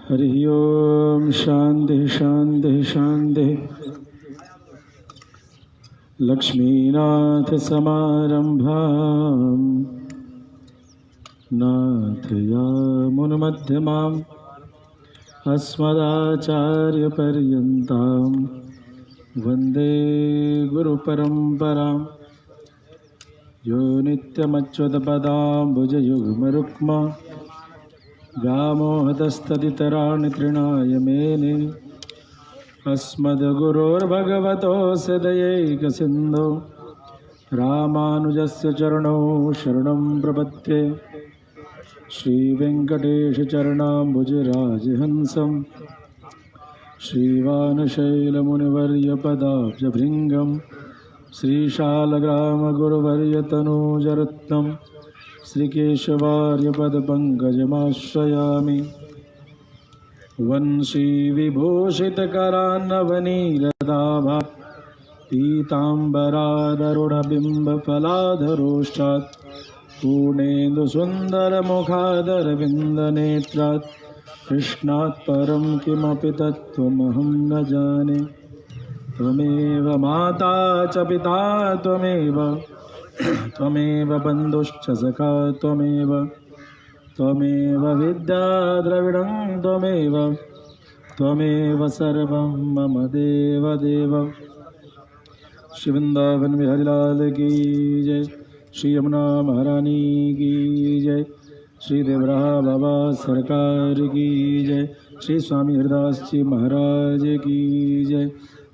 हरि ओम शांति शांति शांति। लक्ष्मीनाथ समारंभां नाथयामुनमध्यमाम् अस्मदाचार्यपर्यन्तां वन्दे गुरुपरम्परां। यो नित्यमच्युतपदाम्बुजयुग्मरुक्मा व्यामोहतस्तदितराणि तृणाय मेने। अस्मद्गुरोर्भगवतोऽस्य दयैकसिन्धो रामानुजस्य चरणौ शरणं प्रपद्ये। श्रीवेङ्कटेशचरणाम्बुजराजहंसं श्रीवानशैलमुनिवर्यपदाब्जभृङ्गं श्रीशालग्रामगुरुवर्यतनूजरत्नं श्रीकेशवार्यपदपङ्कजमाश्रयामि। वंशीविभूषितकरान्नवनीरदाभा पीताम्बरादरुणबिम्बफलाधरोष्ठात् पूर्णेन्दुसुन्दरमुखादरविन्दनेत्रात् कृष्णात् परं किमपि तत्त्वमहं न जाने। त्वमेव माता च पिता त्वमेव त्वमेव बन्धुश्च सखा त्वमेव त्वमेव विद्या द्रविडं त्वमेव त्वमेव सर्वं मम देव देव। श्री वृंदावन बिहारी लाल की जय। श्री यमुना महारानी की जय। श्री देवराहा बाबा सरकार की जय। श्री स्वामी हरिदास जी महाराज की जय।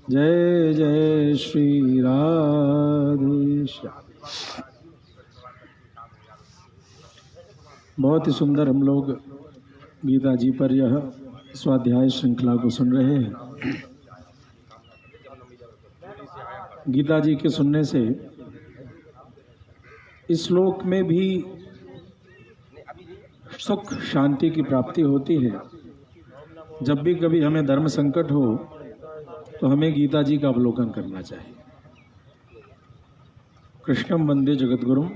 जय जय श्री राधेश्याम। बहुत ही सुंदर हम लोग गीता जी पर यह स्वाध्याय श्रृंखला को सुन रहे हैं। गीता जी के सुनने से इस श्लोक में भी सुख शांति की प्राप्ति होती है। जब भी कभी हमें धर्म संकट हो तो हमें गीता जी का अवलोकन करना चाहिए। कृष्णम वंदे जगद्गुरुम।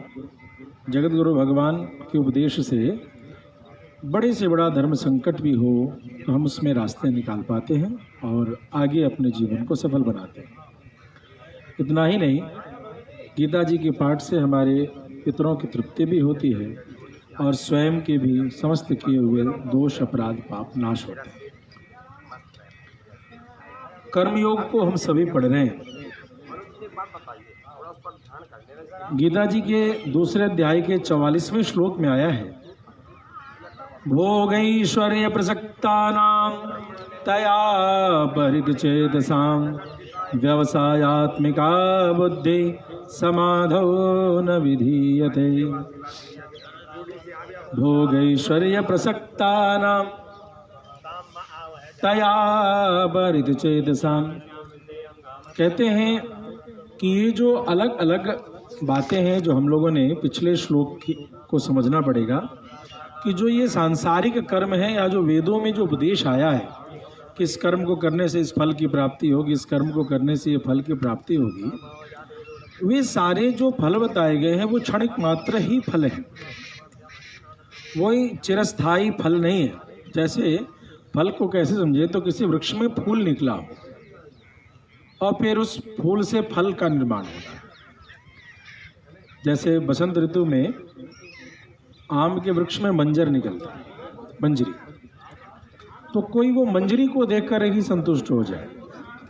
जगद्गुरु भगवान के उपदेश से बड़े से बड़ा धर्म संकट भी हो तो हम उसमें रास्ते निकाल पाते हैं और आगे अपने जीवन को सफल बनाते हैं। इतना ही नहीं, गीता जी के पाठ से हमारे पितरों की तृप्ति भी होती है और स्वयं के भी समस्त किए हुए दोष अपराध पाप नाश होते हैं। कर्मयोग को हम सभी पढ़ रहे हैं। गीता जी के दूसरे अध्याय के 44वें श्लोक में आया है, भोगैश्वर्य प्रसक्तानां तया परितचेतसां व्यवसायात्मिका बुद्धि समाधौ न विधीयते। भोगैश्वर्य प्रसक्तानां तया परितचेतसां। कहते हैं कि ये जो अलग अलग बातें हैं जो हम लोगों ने पिछले श्लोक को समझना पड़ेगा कि जो ये सांसारिक कर्म है या जो वेदों में जो उपदेश आया है कि इस कर्म को करने से इस फल की प्राप्ति होगी, इस कर्म को करने से ये फल की प्राप्ति होगी, वे सारे जो फल बताए गए हैं वो क्षणिक मात्र ही फल है, वही चिरस्थायी फल नहीं है। जैसे फल को कैसे समझे तो किसी वृक्ष में फूल निकला हो और फिर उस फूल से फल का निर्माण होता है। जैसे बसंत ऋतु में आम के वृक्ष में मंजर निकलता है, मंजरी, तो कोई वो मंजरी को देखकर ही संतुष्ट हो जाए।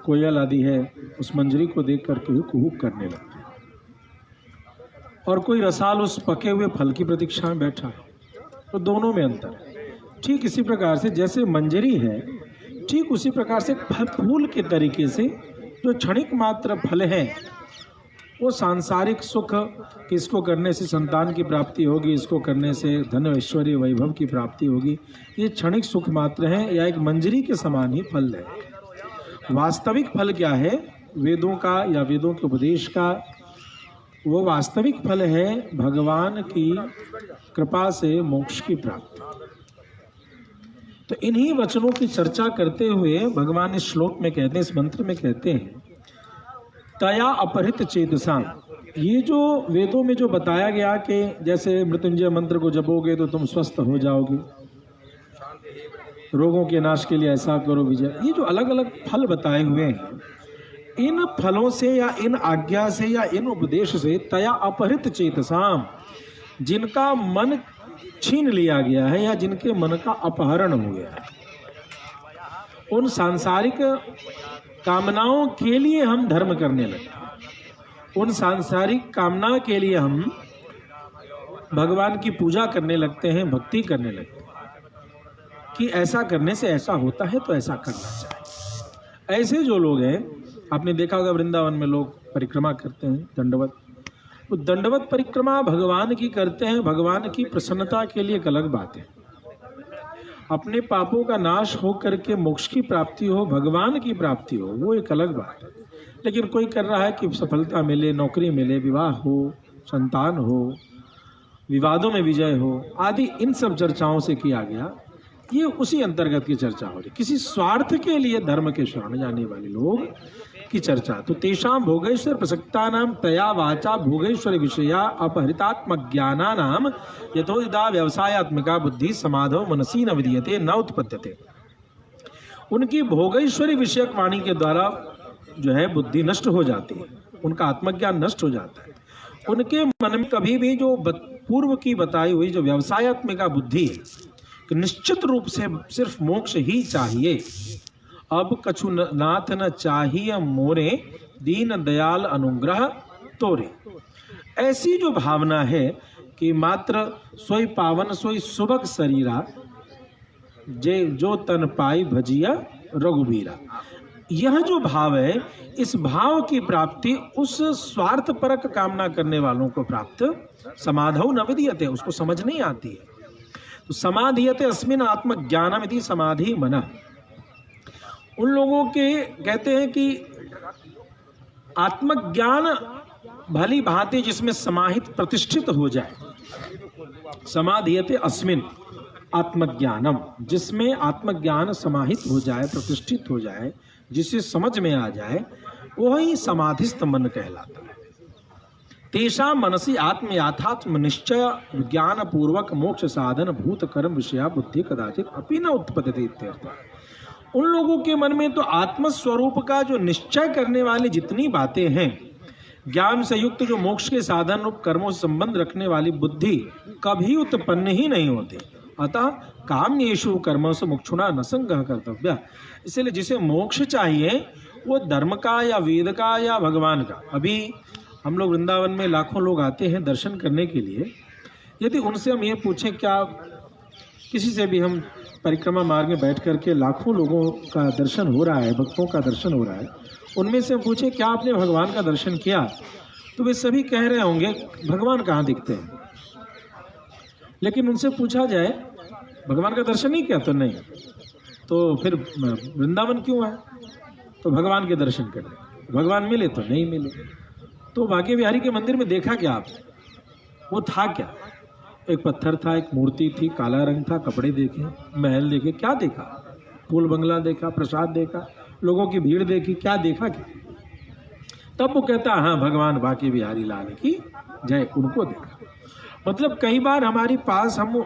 कोयल आदि है उस मंजरी को देखकर के कुहुक करने लगती है, और कोई रसाल उस पके हुए फल की प्रतीक्षा में बैठा है। तो दोनों में अंतर है। ठीक इसी प्रकार से जैसे मंजरी है, ठीक उसी प्रकार से फूल के तरीके से जो क्षणिक मात्र फल है वो सांसारिक सुख कि इसको करने से संतान की प्राप्ति होगी, इसको करने से धन ऐश्वर्य वैभव की प्राप्ति होगी, ये क्षणिक सुख मात्र है या एक मंजरी के समान ही फल है। वास्तविक फल क्या है वेदों का या वेदों के उपदेश का? वो वास्तविक फल है भगवान की कृपा से मोक्ष की प्राप्ति। तो इन्हीं वचनों की चर्चा करते हुए भगवान इस श्लोक में कहते हैं, इस मंत्र में कहते हैं, तया अपहृत चेतसां। ये जो वेदों में जो बताया गया कि जैसे मृत्युंजय मंत्र को जपोगे तो तुम स्वस्थ हो जाओगे, रोगों के नाश के लिए ऐसा करो विजय, ये जो अलग अलग फल बताए हुए हैं, इन फलों से या इन आज्ञा से या इन उपदेश से तया अपहृत चेतसाम, जिनका मन छीन लिया गया है या जिनके मन का अपहरण हो गया है, उन सांसारिक कामनाओं के लिए हम धर्म करने लगते हैं, उन सांसारिक कामना के लिए हम भगवान की पूजा करने लगते हैं, भक्ति करने लगते हैं कि ऐसा करने से ऐसा होता है तो ऐसा करना चाहिए। ऐसे जो लोग हैं, आपने देखा होगा वृंदावन में लोग परिक्रमा करते हैं, दंडवत, वो दंडवत परिक्रमा भगवान की करते हैं, भगवान की प्रसन्नता के लिए एक अलग बात है। अपने पापों का नाश हो करके मोक्ष की प्राप्ति हो, भगवान की प्राप्ति हो, वो एक अलग बात है। लेकिन कोई कर रहा है कि सफलता मिले, नौकरी मिले, विवाह हो, संतान हो, विवादों में विजय हो आदि, इन सब चर्चाओं से किया गया, ये उसी अंतर्गत की चर्चा हो रही। किसी स्वार्थ के लिए धर्म के शरण जाने वाले लोग की चर्चा। तो तेषां भोगेश्वर प्रसक्तानां तया वाचा भोगेश्वर विषया अपहृतात्मक ज्ञानानां यथोदिता व्यवसायात्मिका बुद्धि समाधो मनसी न विधीयते न उत्पद्यते। उनकी भोगेश्वरी विषयक वाणी के द्वारा जो है बुद्धि नष्ट हो जाती है, उनका आत्मज्ञान नष्ट हो जाता है। उनके मन में कभी भी जो पूर्व की बताई हुई जो व्यवसायात्मिका बुद्धि है कि निश्चित रूप से सिर्फ मोक्ष ही चाहिए, अब कछु नाथ न चाहिए मोरे दीन दयाल अनुग्रह तोरे, ऐसी जो भावना है कि मात्र सोई पावन सोई सुबक शरीरा जे जो तन पाई भजिया रघुबीरा, यह जो भाव है, इस भाव की प्राप्ति उस स्वार्थ परक कामना करने वालों को प्राप्त समाधौ न विधीयते, उसको समझ नहीं आती है। तो समाधीयते अस्मिन् आत्मज्ञानम इति समाधि मना, उन लोगों के कहते हैं कि आत्मज्ञान भली भांति जिसमें समाहित प्रतिष्ठित हो जाए, समाधीयते अस्मिन् आत्मज्ञानम, जिसमें आत्मज्ञान समाहित हो जाए, प्रतिष्ठित हो जाए, जिसे समझ में आ जाए, वही समाधिस्थ मन कहलाता है। तेषां मनसि आत्म याथात्म निश्चय विज्ञान पूर्वक मोक्ष साधन भूत कर्म विषया बुद्धि कदाचित अपि न उत्पद्यते इत्यर्थ। उन लोगों के मन में तो आत्म स्वरूप का जो निश्चय करने वाली जितनी बातें हैं, ज्ञान से युक्त जो मोक्ष के साधन रूप कर्मों से संबंध रखने वाली बुद्धि कभी उत्पन्न ही नहीं होती। अतः काम्येषु कर्मसु मुक्षुणा न संगः कर्तव्य, इसलिए जिसे मोक्ष चाहिए वो धर्म का या वेद का या भगवान का। अभी हम लोग वृंदावन में लाखों लोग आते हैं दर्शन करने के लिए, यदि उनसे हम ये पूछें, क्या किसी से भी हम परिक्रमा मार्ग में बैठ करके लाखों लोगों का दर्शन हो रहा है, भक्तों का दर्शन हो रहा है, उनमें से हम पूछें क्या आपने भगवान का दर्शन किया, तो वे सभी कह रहे होंगे भगवान कहाँ दिखते हैं। लेकिन उनसे पूछा जाए भगवान का दर्शन नहीं किया, तो नहीं, तो फिर वृंदावन क्यों है, तो भगवान के दर्शन करने। भगवान मिले तो नहीं मिले, तो बांके बिहारी के मंदिर में देखा क्या आपने, वो था क्या, एक पत्थर था, एक मूर्ति थी, काला रंग था, कपड़े देखे, महल देखे, क्या देखा, फूल बंगला देखा, प्रसाद देखा, लोगों की भीड़ देखी, क्या देखा क्या। तब वो कहता हाँ भगवान बांके बिहारी लाल की जय, उनको देखा। मतलब कई बार हमारे पास हम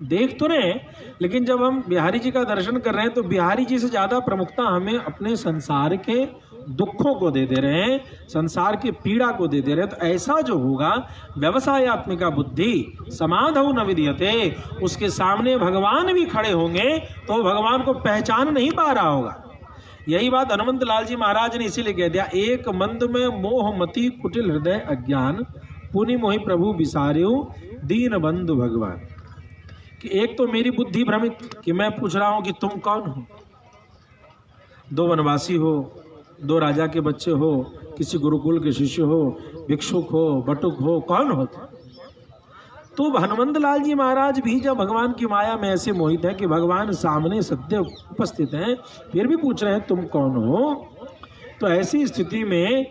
देख तो रहे हैं, लेकिन जब हम बिहारी जी का दर्शन कर रहे हैं तो बिहारी जी से ज्यादा प्रमुखता हमें अपने संसार के दुखों को दे दे रहे हैं, संसार की पीड़ा को दे दे रहे हैं। तो ऐसा जो होगा व्यवसायात्मिका बुद्धि समाधौ न विधीयते, उसके सामने भगवान भी खड़े होंगे तो भगवान को पहचान नहीं पा रहा होगा। यही बात हनुमंत लाल जी महाराज ने इसीलिए कह दिया, एक मंद में मोह मति कुटिल हृदय अज्ञान पुनि मोहि प्रभु विसार्यो दीन बंधु भगवान। कि एक तो मेरी बुद्धि भ्रमित कि मैं पूछ रहा हूं कि तुम कौन हो, दो वनवासी हो, दो राजा के बच्चे हो, किसी गुरुकुल के शिष्य हो, भिक्षुक हो, बटुक हो, कौन हो? तो हनुमंत लाल जी महाराज भी जब भगवान की माया में ऐसे मोहित है कि भगवान सामने सत्य उपस्थित हैं, फिर भी पूछ रहे हैं तुम कौन हो, तो ऐसी स्थिति में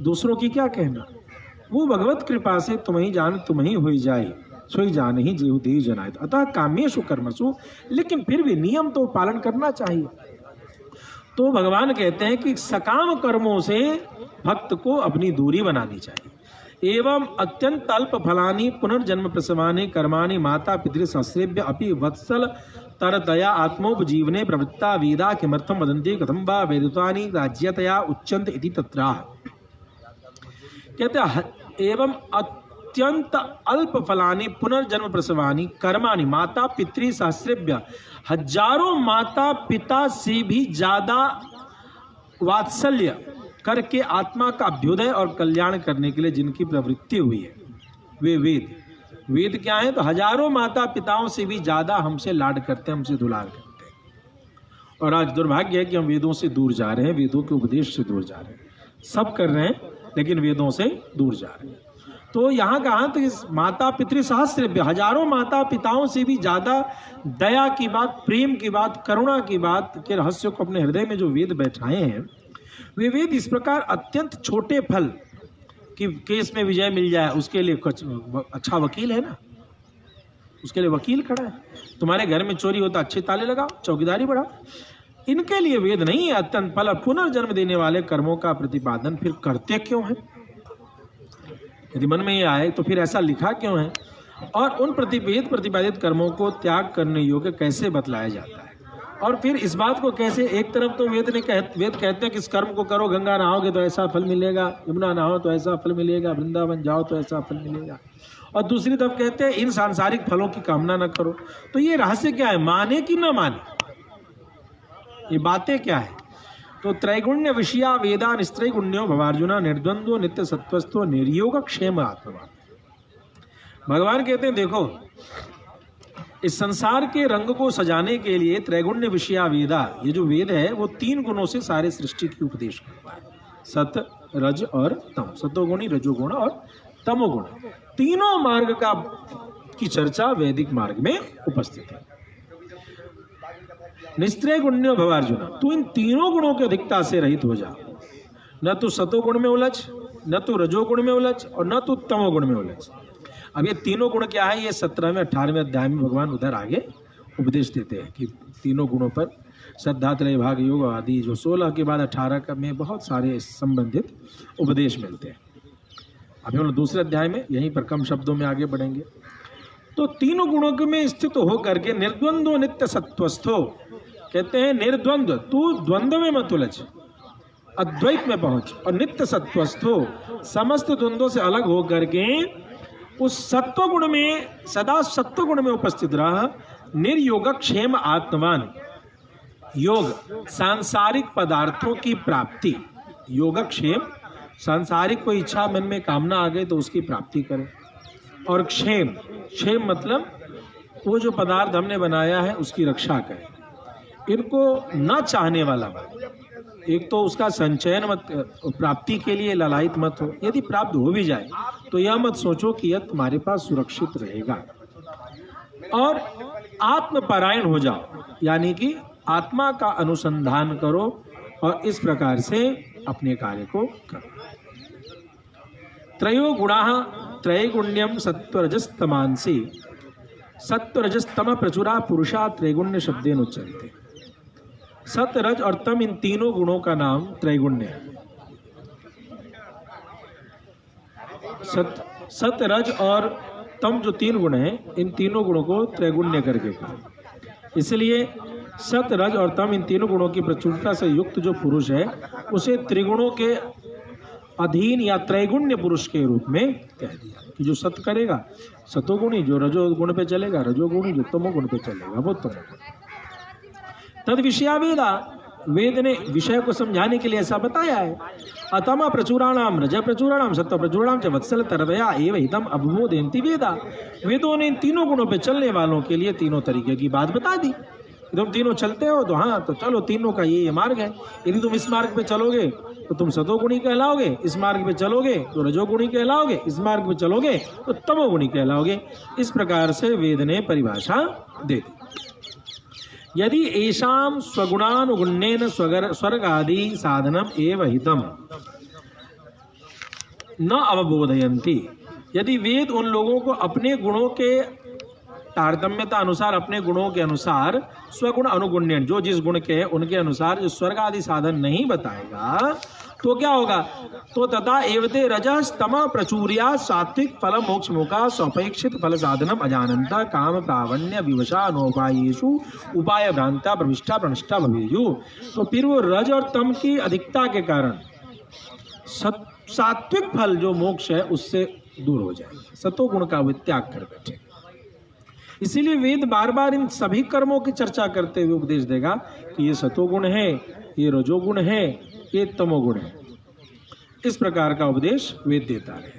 दूसरों की क्या कहना। वो भगवत कृपा से तुम ही जान तुम ही हो जाए, सोई जान ही जीव देह जनाए। अतः काम्येषु कर्मसु, लेकिन फिर भी नियम तो पालन करना चाहिए। तो भगवान कहते हैं कि सकाम कर्मों से भक्त को अपनी दूरी बनानी चाहिए। एवं अत्यंत अल्प फलानि पुनर्जन्म प्रसवानि कर्माणि माता पितृ सश्रेभ्य अपि वत्सल तरतया आत्मोपजीवने प्रवृत्ता वेदा किमर्थम वदन्ति कथम वा वेदितानि राज्यतया उच्यन्ते इति तत्राह। कहते हैं एवं अत्यंत अल्प फलानि पुनर्जन्म प्रसवानि कर्माणि माता पितृ सहस्रेभ्य, हजारों माता पिता से भी ज्यादा वात्सल्य करके आत्मा का अभ्युदय और कल्याण करने के लिए जिनकी प्रवृत्ति हुई है वे वेद। वेद क्या है? तो हजारों माता पिताओं से भी ज्यादा हमसे लाड करते हैं, हमसे दुलार करते हैं। और आज दुर्भाग्य है कि हम वेदों से दूर जा रहे हैं, वेदों के उपदेश से दूर जा रहे हैं। सब कर रहे हैं लेकिन वेदों से दूर जा रहे हैं। तो यहाँ कहा तो इस माता पितृ सहस्रेभ्य, हजारों माता पिताओं से भी ज्यादा दया की बात, प्रेम की बात, करुणा की बात के रहस्य को अपने हृदय में जो वेद बैठाए हैं, वे वेद इस प्रकार अत्यंत छोटे फल कि केस में विजय मिल जाए उसके लिए कुछ अच्छा वकील है ना, उसके लिए वकील खड़ा है। तुम्हारे घर में चोरी होता अच्छे ताले लगाओ, चौकीदारी बढ़ाओ। इनके लिए वेद नहीं है। अत्यंत फल पुनर्जन्म देने वाले कर्मों का प्रतिपादन फिर करते क्यों है? यदि मन में ये आए तो फिर ऐसा लिखा क्यों है? और उन वेद प्रतिपादित कर्मों को त्याग करने योग्य कैसे बतलाया जाता है? और फिर इस बात को कैसे, एक तरफ तो वेद कहते हैं कि इस कर्म को करो, गंगा नहाओगे तो ऐसा फल मिलेगा, यमुना नहाओ तो ऐसा फल मिलेगा, वृंदावन जाओ तो ऐसा फल मिलेगा, और दूसरी तरफ कहते हैं इन सांसारिक फलों की कामना न करो। तो ये रहस्य क्या है? माने कि न माने, ये बातें क्या है? तो त्रैगुण्य विषया वेदा निस्त्रैगुण्यो भवार्जुना निर्द्वंद्व नित्य सत्वस्थो निर्योग क्षेम आत्मा। भगवान कहते हैं देखो, इस संसार के रंग को सजाने के लिए त्रैगुण्य विषया वेदा, ये जो वेद है वो 3 गुणों से सारे सृष्टि की उपदेश करता है। सत, रज और तम, सतोगुणी, रजोगुण और तमोगुण, तीनों मार्ग की चर्चा वैदिक मार्ग में उपस्थित है। निस्त्रैगुण्यो भवार्जुन, तू इन तीनों गुणों की अधिकता से रहित हो जा। न तू सतोगुण में उलझ, न तू रजोगुण में उलझ और न तू तमोगुण में उलझ। अब ये तीनों गुण क्या है, ये 17वें 18वें अध्याय में भगवान उधर आगे उपदेश देते हैं कि तीनों गुणों पर श्रद्धा, त्रय, भाग, योग आदि जो 16 के बाद 18 में बहुत सारे संबंधित उपदेश मिलते हैं। अभी हम लोग दूसरे अध्याय में यहीं पर कम शब्दों में आगे बढ़ेंगे। तो तीनों गुणों में स्थित होकर के निर्द्वंद्व नित्य सत्वस्थो, कहते हैं निर्द्वंद्व, तू द्वंद्व में मत उलझ, अद्वैत में पहुंच, और नित्य सत्वस्थो, समस्त द्वंद्वों से अलग होकर के उस सत्व गुण में, सदा सत्व गुण में उपस्थित रहा। निर्योग क्षेम आत्मवान, योग सांसारिक पदार्थों की प्राप्ति, योगक्षेम, सांसारिक कोई इच्छा मन में कामना आ गई तो उसकी प्राप्ति करें। और क्षेम, क्षेम मतलब वो जो पदार्थ हमने बनाया है उसकी रक्षा करें, इनको न चाहने वाला बने। एक तो उसका संचयन मत, प्राप्ति के लिए ललायित मत हो। यदि प्राप्त हो भी जाए तो यह मत सोचो कि यह तुम्हारे पास सुरक्षित रहेगा। और आत्मपरायण हो जाओ, यानी कि आत्मा का अनुसंधान करो और इस प्रकार से अपने कार्य को करो। त्रयो गुणाः त्रैगुण्यम सत्वरजस्तमांसि, सत्वरजस्तम प्रचुरा पुरुषा त्रैगुण्य शब्देन उच्यन्ते। सत, रज और तम, इन तीनों गुणों का नाम त्रैगुण्य है। सत, रज और तम जो 3 गुण हैं, इन तीनों गुणों को त्रैगुण्य करके कहा। इसलिए सत, रज और तम, इन तीनों गुणों की प्रचुरता से युक्त जो पुरुष है उसे त्रिगुणों के अधीन या त्रैगुण्य पुरुष के रूप में कह दिया कि जो सत करेगा सतोगुणी, जो रजोगुण पे चलेगा रजोगुणी, जो तमोगुण पे चलेगा वो तमोगुण। तद विषया वेदा, वेद ने विषय को समझाने के लिए ऐसा बताया है। अतम प्रचुराणाम, रज प्रचुराणाम, सत्व प्रचुराणाम च वत्सल तरदया एव हितम अभवोदयन्ति वेदा। वेदों ने इन तीनों गुणों पे चलने वालों के लिए तीनों तरीके की बात बता दी। तुम तीनों चलते हो तो हाँ, तो चलो, तीनों का ये मार्ग है। यदि तुम इस मार्ग पे चलोगे तो तुम सतोगुणी कहलाओगे, इस मार्ग पे चलोगे तो रजोगुणी कहलाओगे, इस मार्ग पे चलोगे तो तमोगुणी कहलाओगे। इस प्रकार से वेद ने परिभाषा दे दी। यदि एषाम स्वगुणानुगुण्येन स्वर्गादि साधनम एव हितम न अवबोधयन्ति, यदि वेद उन लोगों को अपने गुणों के तारतम्यता अनुसार अपने गुणों के अनुसार स्वगुण अनुगुण्यन, जो जिस गुण के हैं उनके अनुसार जो स्वर्ग आदि साधन नहीं बताएगा तो क्या होगा? तो तथा एवते रजस तम प्रचुर्या सात्विक फल मोक्ष मुखा स्वपेक्षित फल साधनम अजानंता काम प्रावण्य विवशा अनोपायेषु उपाय भ्रांता प्रविष्टा प्रनिष्ठा भवेयु। तो फिर वो रज और तम की अधिकता के कारण सात्विक फल जो मोक्ष है उससे दूर हो जाए, सतोगुण का वे त्याग कर बैठे। इसीलिए वेद बार बार इन सभी कर्मों की चर्चा करते हुए उपदेश देगा कि ये सतोगुण है, ये रजोगुण है, ये तमोगुण है। इस प्रकार का उपदेश वेद देता है।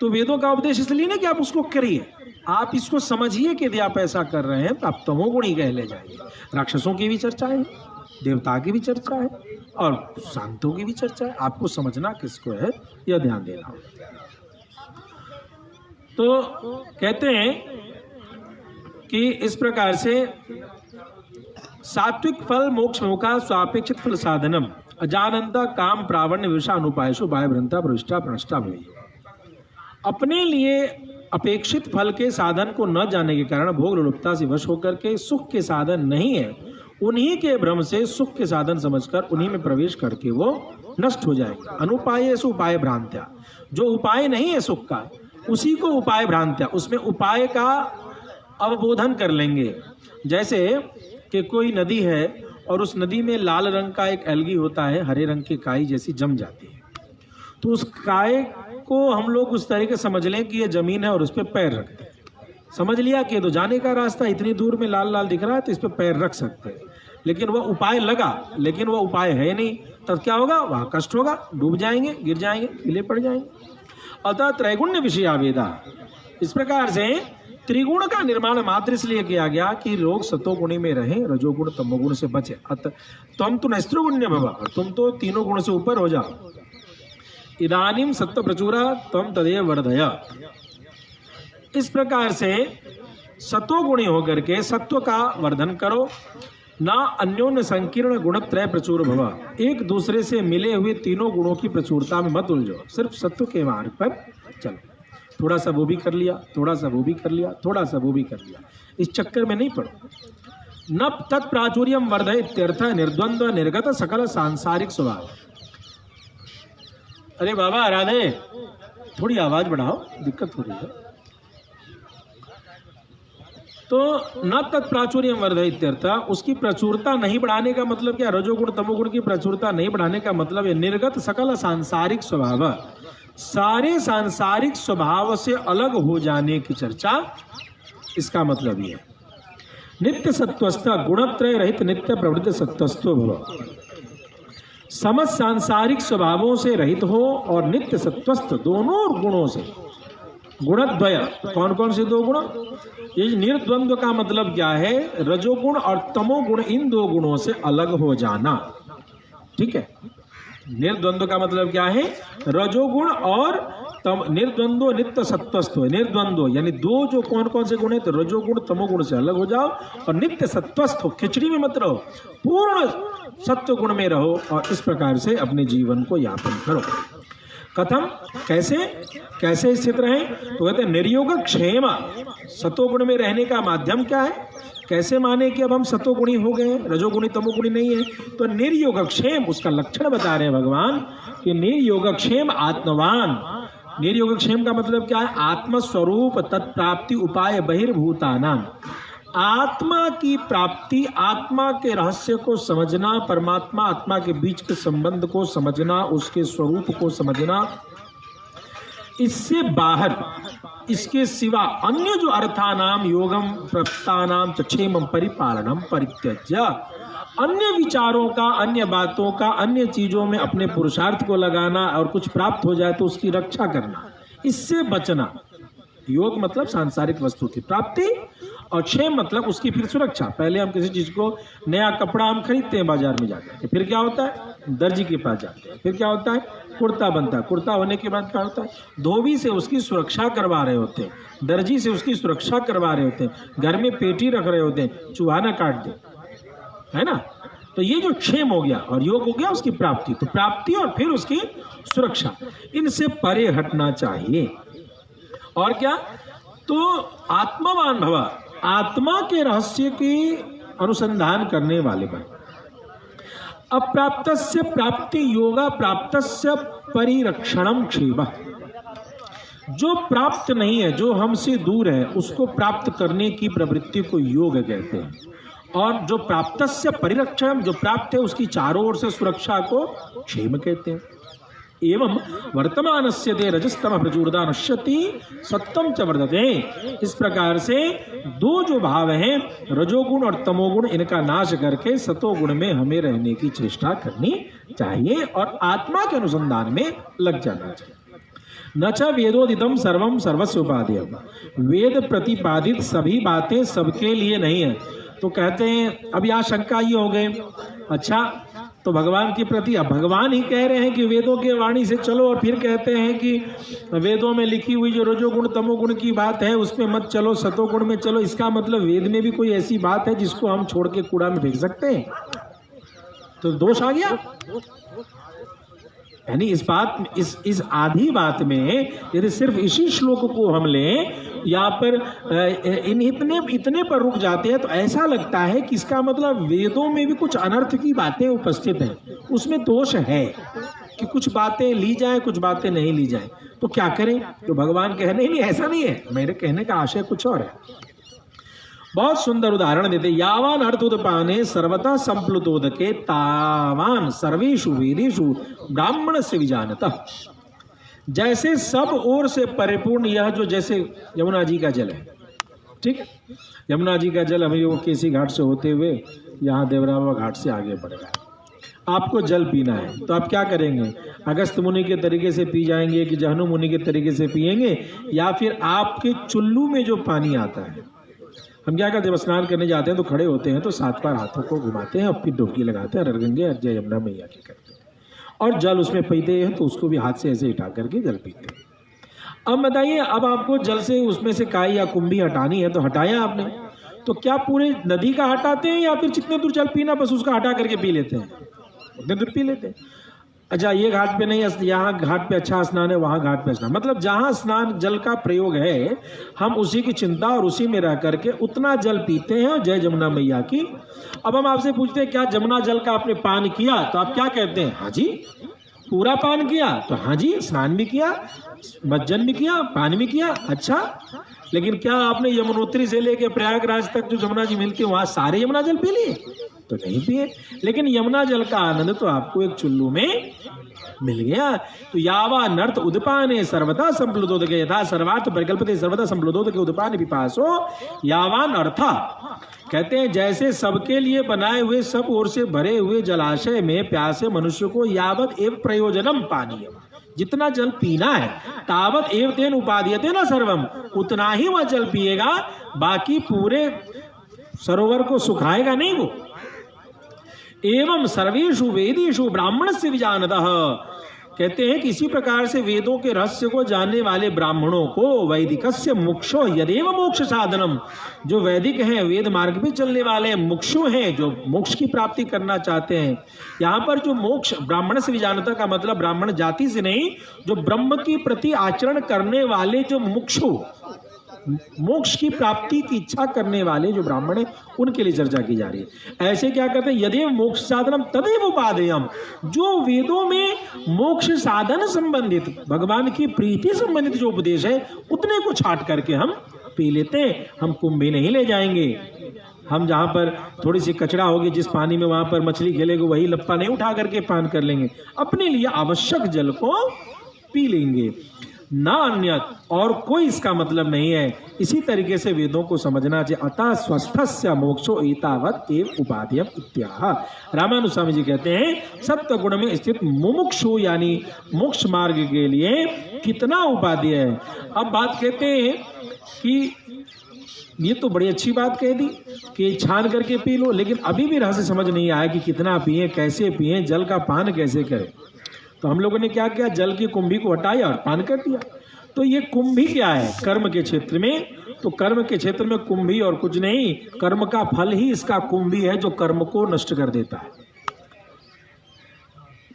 तो वेदों का उपदेश इसलिए नहीं कि आप उसको करिए, आप इसको समझिए कि यदि आप ऐसा कर रहे हैं तो आप तमोगुण ही कह ले जाएंगे। राक्षसों की भी चर्चा है, देवता की भी चर्चा है और शांतों की भी चर्चा है। आपको समझना किसको है यह ध्यान देना होगा। तो कहते हैं कि इस प्रकार से सात्विक फल मोक्ष मुखा स्वापेक्षित फल साधनम अजानंता काम प्रावण्य विवशा अनुपायशु बाह्य भ्रंता प्रविष्टा प्रनष्टा भवेयु। अपने लिए अपेक्षित फल के साधन को न जाने के कारण भोग लोलुपता से वश होकर के सुख के साधन नहीं है, उन्हीं के भ्रम से सुख के साधन समझकर उन्हीं में प्रवेश करके वो नष्ट हो जाएंगे। अनुपायेषु उपाय भ्रांत्या, जो उपाय नहीं है सुख का उसी को उपाय भ्रांत्या, उसमें उपाय का अवबोधन कर लेंगे। जैसे कि कोई नदी है और उस नदी में लाल रंग का एक एल्गी होता है, हरे रंग की काई जैसी जम जाती है, तो उस काई को हम लोग उस तरीके समझ लें कि ये जमीन है और उस पर पैर रखते हैं। समझ लिया कि तो जाने का रास्ता इतनी दूर में लाल लाल दिख रहा है तो इस पर पैर रख सकते हैं, लेकिन वह उपाय लगा, लेकिन वह उपाय है नहीं, तब क्या होगा? वहाँ कष्ट होगा, डूब जाएंगे, गिर जाएंगे, कीले पड़ जाएंगे। अतः त्रैगुण्य विषय वेदा, इस प्रकार से त्रिगुण का निर्माण मात्र इसलिए किया गया कि लोग सतोगुणी में रहें, रजोगुण तमोगुण से बचे। अतः तुम तो नैस्त्रोगुण्य भव, तुम तो तीनों गुण से ऊपर हो जाओ। इदानीम सत्व प्रचुरा तम तदेव वर्धय, इस प्रकार से सतोगुणी होकर के सत्व का वर्धन करो। ना अन्योन्य संकीर्ण गुणत्रय प्रचुर भव, एक दूसरे से मिले हुए तीनों गुणों की प्रचुरता में मत उलझो, सिर्फ सत्व के मार्ग पर चलो। थोड़ा सा वो भी कर लिया, थोड़ा सा वो भी कर लिया, थोड़ा सा वो भी कर लिया, इस चक्कर में नहीं पड़ो। न तत्प्राचुर्यम वर्धय इत्यर्थ निर्द्वंद्व निर्गत सकल सांसारिक स्वभाव। अरे बाबा राधे, थोड़ी आवाज बढ़ाओ, दिक्कत हो रही है। तो न तत्प्राचुर्यम वर्धय इत्यर्थ, उसकी प्रचुरता नहीं बढ़ाने का मतलब क्या? रजोगुण तमोगुण की प्रचुरता नहीं बढ़ाने का मतलब है निर्गत सकल सांसारिक स्वभाव, सारे सांसारिक स्वभाव से अलग हो जाने की चर्चा, इसका मतलब ये है। नित्य सत्वस्थ गुणत्रय रहित नित्य प्रवृत्त सत्वस्थो भव, समस्त सांसारिक स्वभावों से रहित हो और नित्य सत्वस्थ दोनों गुणों से। गुणद्वय, कौन कौन से दो गुण? ये निर्द्वंद्व का मतलब क्या है? रजोगुण और तमोगुण, इन दो गुणों से अलग हो जाना। ठीक है, निर्द्वंद्व का मतलब क्या है? रजोगुण और निर्द्वंद्व नित्य सत्वस्थ हो। निर्द्वंद्व यानी दो जो कौन कौन से गुण है? तो रजोगुण तमोगुण से अलग हो जाओ और नित्य सत्वस्थ हो, खिचड़ी में मत रहो, पूर्ण सत्व गुण में रहो और इस प्रकार से अपने जीवन को यापन करो। कथम, कैसे कैसे स्थित रहें? तो कहते हैं निर्योग क्षेम, सतोगुण में रहने का माध्यम क्या है? कैसे माने कि अब हम सतोगुणी हो गए, रजोगुणी तमोगुणी नहीं है? तो निर्योगक्षेम, उसका लक्षण बता रहे हैं भगवान कि निर्योगक्षेम आत्मवान। निर्योगक्षेम का मतलब क्या है? आत्मस्वरूप तत्प्राप्ति उपाय बहिर्भूतानाम, आत्मा की प्राप्ति, आत्मा के रहस्य को समझना, परमात्मा आत्मा के बीच के संबंध को समझना, उसके स्वरूप को समझना, इससे बाहर इसके सिवा अन्य जो अर्थानाम योगम प्रप्तानाम क्षेमम परिपालनम परित्यज्य, अन्य विचारों का, अन्य बातों का, अन्य चीजों में अपने पुरुषार्थ को लगाना और कुछ प्राप्त हो जाए तो उसकी रक्षा करना, इससे बचना। योग मतलब सांसारिक वस्तु की प्राप्ति और क्षेम मतलब उसकी फिर सुरक्षा। पहले हम किसी चीज को, नया कपड़ा हम खरीदते हैं बाजार में जाकर, फिर क्या होता है? दर्जी के पास जाते हैं, फिर क्या होता है? कुर्ता बनता है, कुर्ता होने के बाद क्या होता है? धोबी से उसकी सुरक्षा करवा रहे होते हैं, दर्जी से उसकी सुरक्षा करवा रहे होते हैं, घर में पेटी रख रहे होते हैं, चूहा ना काट दे, है ना? तो ये जो क्षेम हो गया और योग हो गया उसकी प्राप्ति। तो प्राप्ति और फिर उसकी सुरक्षा, इनसे परे हटना चाहिए। और क्या? तो आत्मवान भव, आत्मा के रहस्य की अनुसंधान करने वाले बन। अप्राप्तस्य प्राप्ति योगा प्राप्तस्य परिरक्षणम क्षेम, जो प्राप्त नहीं है, जो हमसे दूर है, उसको प्राप्त करने की प्रवृत्ति को योग कहते हैं। और जो प्राप्तस्य परिरक्षण, जो प्राप्त है उसकी चारों ओर से सुरक्षा को क्षेम कहते हैं। एवं वर्तमानस्य ते रजस्तम प्रचुरता नश्यति सत्वम च वर्धते। इस प्रकार से दो जो भाव हैं, रजोगुण और तमोगुण, इनका नाश करके सतोगुण में हमें रहने की चेष्टा करनी चाहिए और आत्मा के अनुसंधान में लग जाना चाहिए। न च वेदोदितम सर्वम सर्वस्य उपादेयम, वेद प्रतिपादित सभी बातें सबके लिए नहीं है। तो कहते हैं, अब यहाँ शंका ये हो गए, अच्छा तो भगवान के प्रति, अब भगवान ही कह रहे हैं कि वेदों के वाणी से चलो, और फिर कहते हैं कि वेदों में लिखी हुई जो रजोगुण तमोगुण की बात है उसमें मत चलो, सतोगुण में चलो। इसका मतलब वेद में भी कोई ऐसी बात है जिसको हम छोड़ के कूड़ा में फेंक सकते हैं? तो दोष आ गया। यानी इस बात, इस आधी बात में यदि सिर्फ इसी श्लोक को हम लें, यहाँ पर इतने पर रुक जाते हैं तो ऐसा लगता है कि इसका मतलब वेदों में भी कुछ अनर्थ की बातें उपस्थित हैं, उसमें दोष है कि कुछ बातें ली जाए, कुछ बातें नहीं ली जाए। तो क्या करें? तो भगवान कह नहीं ऐसा नहीं है, मेरे कहने का आशय कुछ और है। बहुत सुंदर उदाहरण देते, यावान अर्थोदपाने सर्वथा संप्लुतोदके तावान सर्वेषु वेदेषु ब्राह्मण से विजानतः। जैसे सब ओर से परिपूर्ण यह जो, जैसे यमुना जी का जल है, ठीक है, यमुना जी का जल हमें वो केसी घाट से होते हुए यहाँ देवरावा घाट से आगे बढ़ रहा है। आपको जल पीना है तो आप क्या करेंगे? अगस्त मुनि के तरीके से पी जाएंगे कि जहनु मुनि के तरीके से पिएंगे, या फिर आपके चुल्लू में जो पानी आता है, हम क्या करते हैं, स्नान करने जाते हैं तो खड़े होते हैं तो 7 बार हाथों को घुमाते हैं और फिर डुबकी लगाते हैं, गंगे जय यमुना मैया की करते हैं, और जल उसमें पीते हैं तो उसको भी हाथ से ऐसे उठा करके जल पीते हैं। अब बताइए, अब आपको जल से उसमें से काई या कुंभी हटानी है तो हटाया आपने, तो क्या पूरे नदी का हटाते हैं या फिर जितने दूर जल पीना बस उसका हटा करके पी लेते हैं? उतने दूर पी लेते हैं। अच्छा, ये घाट पे नहीं, यहाँ घाट पे अच्छा स्नान है, वहाँ घाट पे स्नान, मतलब जहाँ स्नान जल का प्रयोग है हम उसी की चिंता और उसी में रह करके उतना जल पीते हैं। जय जमुना मैया की। अब हम आपसे पूछते हैं, क्या जमुना जल का आपने पान किया? तो आप क्या कहते हैं? हाँ जी। पूरा पान किया? तो हाँ जी, स्नान भी किया, मज्जन भी किया, पान भी किया। अच्छा, लेकिन क्या आपने यमुनोत्री से लेके प्रयागराज तक जो जमुना जी मिलती है वहां सारे यमुना जल पी लिए? तो नहीं पिए। लेकिन यमुना जल का आनंद तो आपको एक चुल्लू में मिल गया। तो यावा नर्थ उदपाने सर्वदा संप्लुतोदके यथा सर्वार्थ परिकल्पते सर्वदा संप्लुतोदके उदपाने पिपासो यावान अर्था। कहते हैं जैसे सबके लिए बनाए हुए सब ओर से भरे हुए जलाशय में प्यासे मनुष्य को यावत एव प्रयोजनम पानीय, जितना जल पीना है, तावत एव तेन उपादीयते न सर्वम, उतना ही वह जल पिएगा, बाकी पूरे सरोवर को सुखाएगा नहीं वो। एवं सर्वेषु वेदेषु ब्राह्मण से विजानतः। कहते हैं कि इसी प्रकार से वेदों के रहस्य को जानने वाले ब्राह्मणों को वैदिकस्य मुक्षो यदेव मोक्ष साधनम, जो वैदिक हैं, वेद मार्ग पे चलने वाले हैं, मुक्षु हैं, जो मोक्ष की प्राप्ति करना चाहते हैं। यहाँ पर जो मोक्ष, ब्राह्मण से विजानता का मतलब ब्राह्मण जाति से नहीं, जो ब्रह्म की प्रति आचरण करने वाले जो मुक्षु, मोक्ष की प्राप्ति की इच्छा करने वाले जो ब्राह्मण हैं, उनके लिए चर्चा की जा रही है। ऐसे क्या कहते हैं, यदेव मोक्ष साधनम तदेव उपादेयम, जो वेदों में मोक्ष साधन संबंधित, भगवान की प्रीति संबंधित जो उपदेश है, उतने को छाट करके हम पी लेते हैं। हम कुंभी नहीं ले जाएंगे, हम जहाँ पर थोड़ी सी कचरा होगी, जिस पानी में वहां पर मछली खेलेगी, वही लप्पा नहीं उठा करके पान कर लेंगे, अपने लिए आवश्यक जल को पी लेंगे, ना अन्य और कोई इसका मतलब नहीं है। इसी तरीके से वेदों को समझना चाहिए। अतः स्वस्थस्य मोक्षो एतावत् एव उपादेयम इत्याह। रामानुज स्वामी जी कहते हैं सत्व गुण में स्थित मुमुक्षु यानी मोक्ष मार्ग के लिए कितना उपादेय है। अब बात कहते हैं कि ये तो बड़ी अच्छी बात कह दी कि छान करके पी लो, लेकिन अभी भी रहस्य समझ नहीं आया कि कितना पिए, कैसे पिए, जल का पान कैसे करें। तो हम लोगों ने क्या किया, जल की कुंभी को हटाया और पान कर दिया। तो ये कुंभी क्या है कर्म के क्षेत्र में? तो कर्म के क्षेत्र में कुंभी और कुछ नहीं, कर्म का फल ही इसका कुंभी है जो कर्म को नष्ट कर देता है।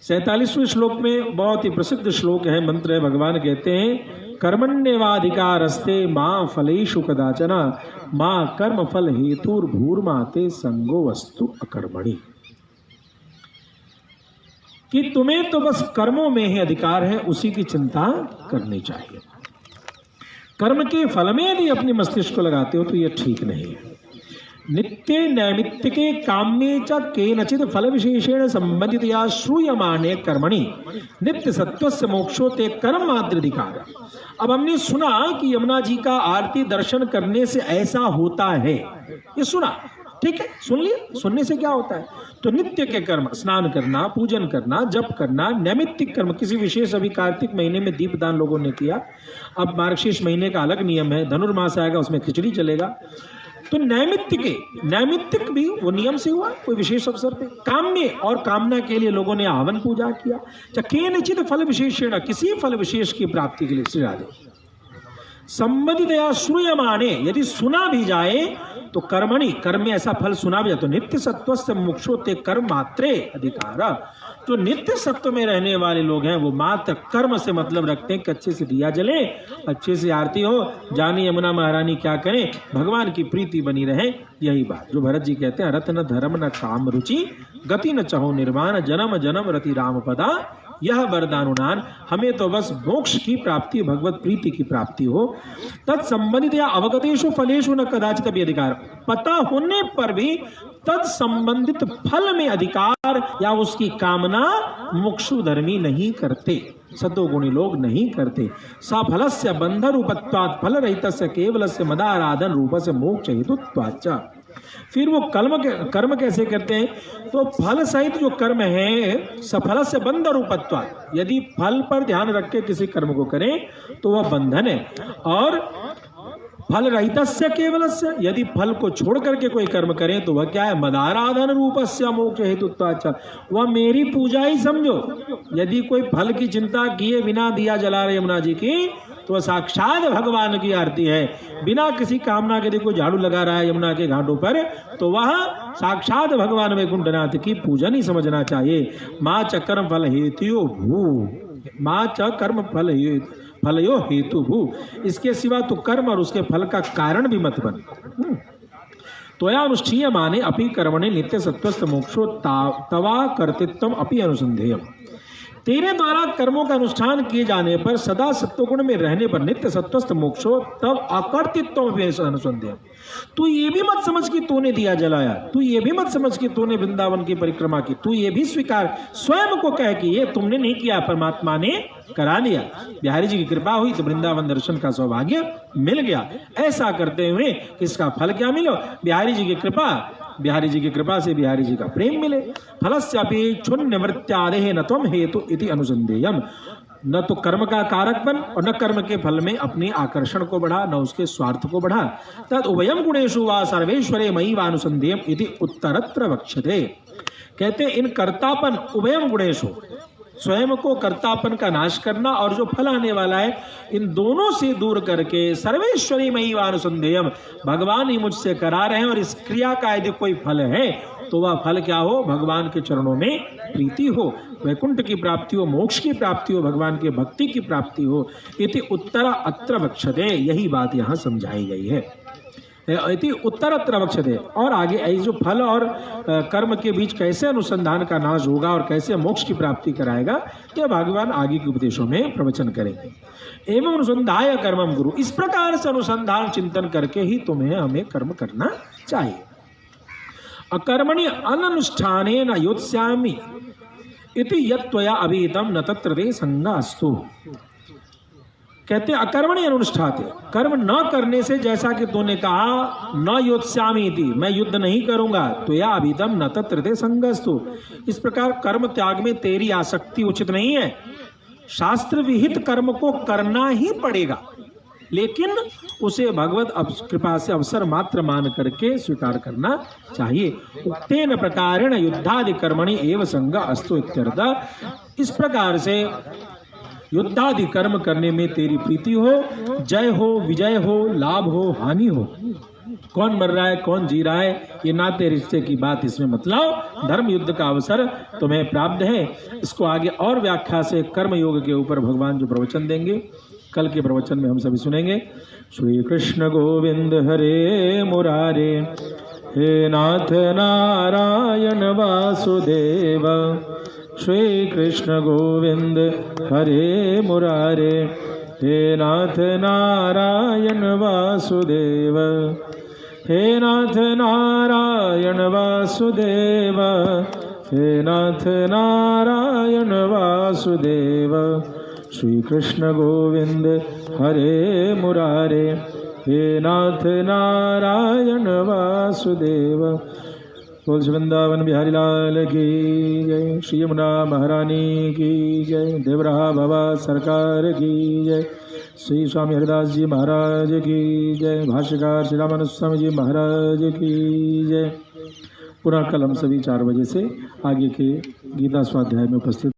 47वें श्लोक में बहुत ही प्रसिद्ध श्लोक है, मंत्र है, भगवान कहते हैं कर्मण्येवाधिकारस्ते मां फलेषु कदाचन मां कर्म फल हेतुर्भूर्माते संगो वस्तु अकर्मणि। कि तुम्हें तो बस कर्मों में ही अधिकार है, उसी की चिंता करनी चाहिए। कर्म के फल में यदि अपने मस्तिष्क को लगाते हो तो यह ठीक नहीं है। नित्य नैमित्तिके के काम्ये च केनचित् फल विशेषेण संबंधितया श्रूयमाणे कर्मणि नित्य सत्वस्य मोक्षो ते कर्म मात्राधिकार। अब हमने सुना कि यमुना जी का आरती दर्शन करने से ऐसा होता है, ये सुना, ठीक है, सुन लिया। सुनने से क्या होता है? तो नित्य के कर्म, स्नान करना, पूजन करना, जप करना, नैमित्तिक कर्म, किसी विशेष, अभी कार्तिक महीने में दीपदान लोगों ने किया, अब मार्गशीर्ष महीने का अलग नियम है, धनुर्मास आएगा उसमें खिचड़ी चलेगा। तो नैमित्तिक भी वो नियम से हुआ, कोई विशेष अवसर पे। काम्य और कामना के लिए लोगों ने हवन पूजा किया। केनचित् फल विशेषेण, किसी फल विशेष की प्राप्ति के लिए श्री राधे संबंधितया श्रूयमाणे, यदि सुना भी जाए तो कर्मणि, कर्म में ऐसा फल सुना भी जाए तो नित्य सत्वस्य मोक्षो ते कर्म मात्रे अधिकार। जो नित्य सत्व में रहने वाले लोग हैं वो मात्र कर्म से मतलब रखते हैं कि अच्छे से दिया जले, अच्छे से आरती हो, जानी यमुना महारानी क्या करें, भगवान की प्रीति बनी रहे। यही बात जो भरत जी कहते हैं, रत न धर्म न काम रुचि गति न चाहो निर्वाण जन्म जन्म रति राम पदा यह वरदानुदान। हमें तो बस मोक्ष की प्राप्ति, भगवत प्रीति की प्राप्ति हो। तत्संबंधित या अवगतेषु फलेषु न कदाचित भी अधिकार, पता होने पर भी तत्संबंधित फल में अधिकार या उसकी कामना मुक्षु धर्मी नहीं करते, सतोगुणी लोग नहीं करते। सफलस्य बंध रूपत्वात् फल रहितस्य केवलस्य मदाराधन रूपस्य मोक्ष हेतुत्वाच्च। फिर वो कर्म कैसे करते हैं? तो फल सहित जो कर्म है, सफल से बंध रूपत्वा, यदि फल पर ध्यान रख के किसी कर्म को करें तो वह बंधन है। और फल रहितस्य केवलस्य, यदि फल को छोड़ करके कोई कर्म करें तो वह क्या है? मदाराधन रूपस्य मोक्ष हेतुत्वाच्च, वह मेरी पूजा ही समझो। यदि कोई फल की चिंता किए बिना दिया जला रहे यमुना जी की तो वह साक्षात भगवान की आरती है। बिना किसी कामना के कोई झाड़ू लगा रहा है यमुना के घाटों पर तो वह साक्षात भगवान वैकुंठनाथ की पूजन ही समझना चाहिए। मां च कर्म फल हेतु भू, मां च कर्म फलयो हेतु भू, इसके सिवा तो कर्म और उसके फल का कारण भी मत बन। त्वया अनुष्ठीय माने अपि कर्मणे नित्य सत्वस्थ मोक्षो तवा कर्तृत्वम अपि अनुसंधेयम। तेरे द्वारा कर्मों का अनुष्ठान किए जाने पर, सदा सत्वगुण में रहने पर नित्य सत्वस्थ मोक्षो तब अकर्तृत्व में अनुसंधेयम। तू ये भी मत समझ कि तूने दिया जलाया, तू ये भी मत समझ कि तूने वृंदावन की परिक्रमा की, तू ये भी स्वीकार स्वयं को कह कि ये तुमने नहीं किया, परमात्मा ने करा लिया। बिहारी जी की कृपा हुई तो वृंदावन दर्शन का सौभाग्य मिल गया। ऐसा करते हुए इसका फल क्या मिलो? बिहारी जी की कृपा, बिहारी जी की कृपा से बिहारी जी का प्रेम मिले। फलस्यापि क्षुण्ण निवृत्त्यादेह न त्वं हेतु इति अनुसंधेयम। न तो कर्म का कारकपन और न कर्म के फल में अपने आकर्षण को बढ़ा, न उसके स्वार्थ को बढ़ा। तद उभयम गुणेषु वा सर्वेश्वरे मयि वा अनुसंधेयम इति उत्तरत्र वक्ष्यते। कहते इन कर्तापन उभयम गुणेषु, स्वयं को कर्तापन का नाश करना और जो फल आने वाला है, इन दोनों से दूर करके सर्वेश्वरी मयि वा अनुसंधेयम, भगवान ही मुझसे करा रहे हैं और इस क्रिया का यदि कोई फल है तो वह फल क्या हो? भगवान के चरणों में प्रीति हो, वैकुंठ की प्राप्ति हो, मोक्ष की प्राप्ति हो, भगवान की भक्ति की प्राप्ति हो। इति उत्तर अत्र वक्ष्यते, यही बात यहाँ समझाई गई है। इति उत्तरत्र वक्ष्यते। और आगे ऐसे जो फल और कर्म के बीच कैसे अनुसंधान का नाश होगा और कैसे मोक्ष की प्राप्ति कराएगा, यह भगवान आगे के उपदेशों में प्रवचन करेंगे। एवं अनुसंधाय कर्मम गुरु, इस प्रकार से अनुसंधान चिंतन करके ही तुम्हें हमें कर्म करना चाहिए। अकर्मणि अननुष्ठाने न योत्स्यामि इति यत्त्वया अभिहितम न तत्र ते संगास्तु। कहते अकर्मणि अनुष्ठाते, कर्म न करने से, जैसा कि तूने कहा न योत्स्यामि इति, मैं युद्ध नहीं करूंगा, तो या अभितम न तत्र ते संगस्तु, इस प्रकार कर्म त्याग में तेरी आसक्ति उचित नहीं है। शास्त्र विहित कर्म को करना ही पड़ेगा, लेकिन उसे भगवत कृपा से अवसर मात्र मान करके स्वीकार करना चाहिए। उक्तेन प्रकारेण युद्धादि कर्मणि एव संग अस्तु इत्यर्थ। इस प्रकार से युद्धादि कर्म करने में तेरी प्रीति हो, जय हो, विजय हो, लाभ हो, हानि हो, कौन मर रहा है कौन जी रहा है, ये नाते रिश्ते की बात इसमें मतलब धर्म युद्ध का अवसर तुम्हें प्राप्त है। इसको आगे और व्याख्या से कर्म योग के ऊपर भगवान जो प्रवचन देंगे कल के प्रवचन में हम सभी सुनेंगे। श्री कृष्ण गोविंद हरे मुरारे, हे नाथ नारायण वासुदेव। श्री कृष्ण गोविंद हरे मुरारे, हे नाथ नारायण वासुदेव। हे नाथ नारायण वासुदेव, हे नाथ नारायण वासुदेव। श्री कृष्ण गोविंद हरे मुरारे, हे नाथ नारायण वासुदेव। बोल श्री वृंदावन बिहारी लाल की जय, श्री यमुना महारानी की जय, देवरहा बाबा सरकार की जय, श्री स्वामी हरिदास जी महाराज की जय, भाष्यकार श्री रामानुज स्वामी जी महाराज की जय। पुनः कल हम सभी 4 बजे से आगे के गीता स्वाध्याय में उपस्थित